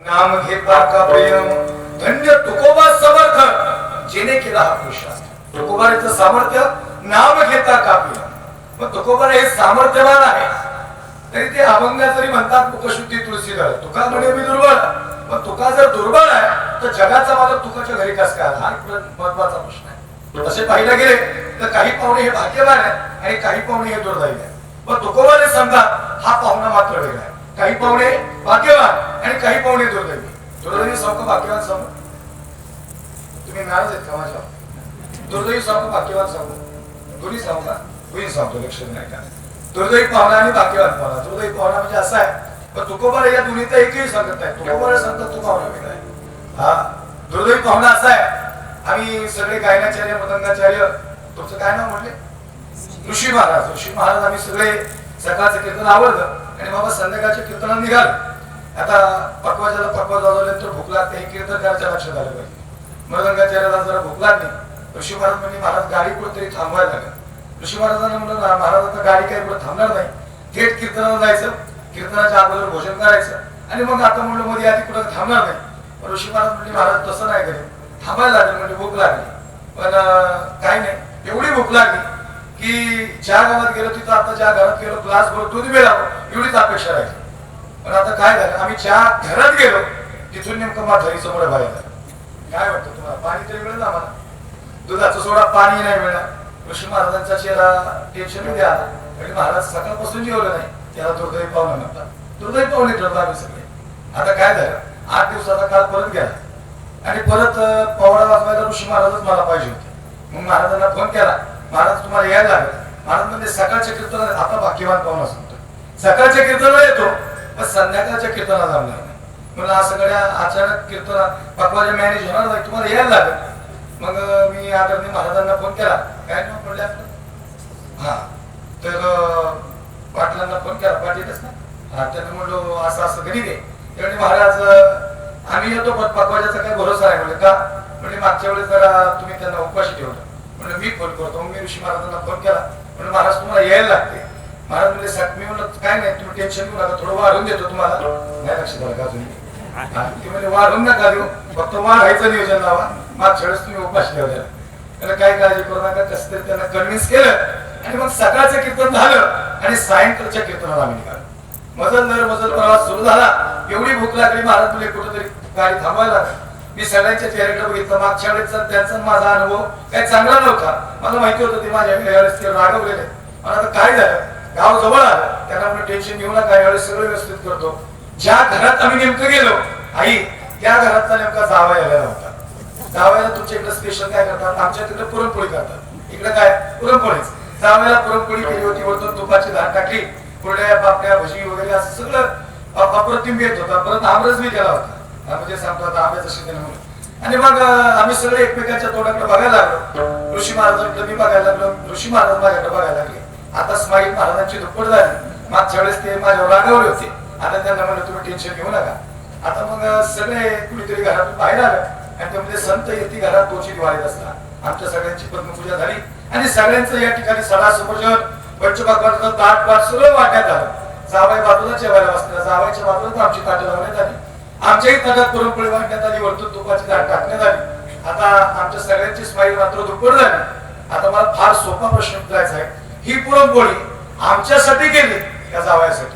नाम घेता का प्रियम धन्य तुकोबा समर्थ जेने केला हा पुरुषार्थ. तुकोबाचं सामर्थ्य नाम घेता का प्रियम. मग तुकोबा हे सामर्थ्यवान आहे तरी ते अभंग जरी म्हणतात मुखशुद्धी तुळशीदळ तुका म्हणे मी दुर्बळ. मग तुका जर दुर्बळ आहे तर जगाचा मालक तुकाच्या घरी कस काय हा महत्वाचा प्रश्न आहे. तसे पाहिला गेले तर काही पाहुणे हे भाग्यवान आहेत आणि काही पाहुणे हे दुर्दैवी आहेत. मग तुकोबाने समजा हा पाहुणा मात्र वेगळा आहे. काही पाहुणे भाग्यवान आणि काही पाहुणे दुर्दैवी. दुर्दैवी सावका भाग्यवान सांगू तुम्ही नाराज आहेत का माझ्या. दुर्दैवी सावका भाग्यवान सांगू दोन्ही सांगू का कुणी सांगतो लक्ष नाही का. दुर्दैवी पाहुणा आणि भाग्यवान पाहुणा. दुर्दैवी पाहुणा म्हणजे असा आहे पण तुकोबा या दोन्हीत एकही सांगत नाही. तुकोबा सांगतात तो पाहुणा वेगळा आहे. हा दुर्दैवी पाहुणा असा आहे आम्ही सगळे गायनाचार्य मृदंगाचार्य तुमचं काय नाव म्हटले ऋषी महाराज. ऋषी महाराज आम्ही सगळे सकाळचं कीर्तन आवडलं आणि बाबा संध्याकाळच्या कीर्तनात निघाल. आता पक्वाजाला पक्वा वाजवल्यानंतर भूक लागते हे कीर्तनकाराच्या लक्षात आलं पाहिजे. मृदंगाचार्याला जरा भूक लागली. ऋषी महाराज म्हणजे महाराज गाडी कुठेतरी थांबवायला लागेल. ऋषी महाराजांना म्हणलं महाराज आता गाडी काही कुठे थांबणार नाही थेट कीर्तनाला जायचं कीर्तनाच्या अगोदर भोजन करायचं आणि मग आता म्हणलं मध्ये आधी कुठं थांबणार नाही. ऋषी महाराज म्हणजे महाराज तसं नाही करे थांबायला लागेल म्हणजे भूक लागली पण काही नाही एवढी भूक लागली की ज्या गावात गेलो तिथं आता ज्या घरात गेलो ग्लास भर दूध मिळावं एवढीच अपेक्षा राहिली. पण आता काय झालं आम्ही ज्या घरात गेलो तिथून नेमकं म्हातारीचं मोठं बाहेर झालं. काय वाटतं तुम्हाला पाणी तरी मिळेल आम्हाला. दुधाचं सोडा पाणी नाही मिळणार. ऋषी महाराजांचा चेहरा टेन्शन मध्ये आला आणि महाराज सकाळपासून जेवलं नाही. त्याला दुर्दैवी पाहुणा म्हणतात. दुर्दैवी पाहुणे ठरलो आम्ही सगळे. आता काय झालं 8 दिवसाचा काळ परत गेला आणि परत पवळा वाजवायला ऋषी महाराजच मला पाहिजे होते. मग महाराजांना फोन केला महाराज तुम्हाला यायला लागेल. महाराज म्हणजे सकाळच्या कीर्तनात आता भाग्यवान पाहुणा सांगतो सकाळच्या कीर्तनाला येतो पण संध्याकाळच्या कीर्तनाला जमणार नाही. म्हणून हा सगळ्या अचानक कीर्तनात पक्वाच्या मॅनेज होणार नाही तुम्हाला यायला लागेल. मग मी आदरणीय महाराजांना फोन केला काय नाव पडले आपलं हा तर पाटलांना फोन केला पाटीलच ना हा त्यांना म्हणलो असं असं घरी दे. त्यावेळी महाराज आम्ही येतो पण पक्वाजाचा काही भरोसा आहे म्हणजे का म्हणजे मागच्या वेळेस जरा तुम्ही त्यांना उपाशी ठेवलं म्हणजे मी फोन करतो. मग मी ऋषी महाराजांना फोन केला म्हणजे महाराज तुम्हाला यायला लागते. महाराज म्हणजे मी म्हणलं काय नाही तुम्ही टेन्शन घेऊ नका थोडं वाढून देतो तुम्हाला नाही लक्षात आलं का अजून ते म्हणजे वाढून नका देऊ फक्त वाढायचं नियोजन लावा. मागच्या वेळेस तुम्ही उपाशी ठेवलेला त्याला काय काळजी करू नका कसं तरी त्यांना कन्व्हिन्स केलं आणि मग सकाळचं कीर्तन झालं आणि सायंकाळच्या कीर्तनाला आम्ही निघालो. मजल प्रवास सुरू झाला. एवढी भूक लागली महाराज म्हणजे कुठेतरी गाडी थांबवायला लागली. मी सगळ्यांच्या चेहऱ्याकडे बघितलं. मागच्या वेळेस त्यांचा माझा अनुभव काही चांगला नव्हता. मला माहिती होतं ते माझ्या यावेळेस ते रागवलेले. पण आता काय झालं गाव जवळ आलं त्यांना म्हणून टेन्शन घेऊ नका यावेळेस सगळं व्यवस्थित करतो. ज्या घरात आम्ही नेमकं गेलो आई त्या घरातला नेमका जावई आलेला होता. जावयाला तुमच्या इकडे स्पेशल काय करतात आमच्या तिकडे पुरणपोळी करतात. इकडे काय पुरणपोळीच. जावयाला पुरणपोळी केली होती वरतून तुपाची धार टाकली कुरड्या पापड्या भजी वगैरे असं सगळं अप्रतिम येत होता. परत आमरस मी केला होता म्हणजे सांगतो आता आंब्याचं सीजन म्हणून. आणि मग आम्ही सगळे एकमेकांच्या तोंडाकडे बघायला लागलो. ऋषी महाराजांकडे मी बघायला लागलो ऋषी महाराज माझ्याकडे बघायला लागले. आता स्माईल महाराजांची दुप्पट झाली. मागच्या वेळेस ते माझ्यावर रागवले होते. आता त्यांना म्हणलं तुम्ही टेन्शन घेऊ नका. आता मग सगळे कुणीतरी घरातून बाहेर आलं आणि त्यामध्ये संत येती घरात तोची दिवाळीत असतात. आमच्या सगळ्यांची पद्मपूजा झाली आणि सगळ्यांचं या ठिकाणी सडा सुपूजन पंचभगवानाचं ताट पाट सगळं वाटण्यात आलं. जावई बाजूला जेवायला बसला जावयाच्या बाजूला आमची ताटं लावण्यात आली. आमच्याही ताटात पुरणपोळी वाटण्यात आली वरतून तुपाची धार टाकण्यात आली. आता आमच्या सगळ्यांची स्माईल मात्र दुप्पट झाली. आता मला फार सोपा प्रश्न विचारायचा आहे ही पुरणपोळी आमच्यासाठी केली का जावयासाठी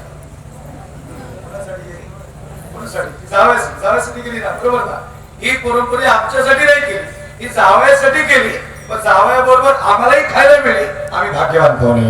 जावयासाठी केली ना बरोबर ना. ही पुरणपोळी आमच्यासाठी नाही केली ही जावयासाठी केली. पण जावयाबरोबर आम्हालाही खायला मिळेल आम्ही भाग्यवान पाहुणे.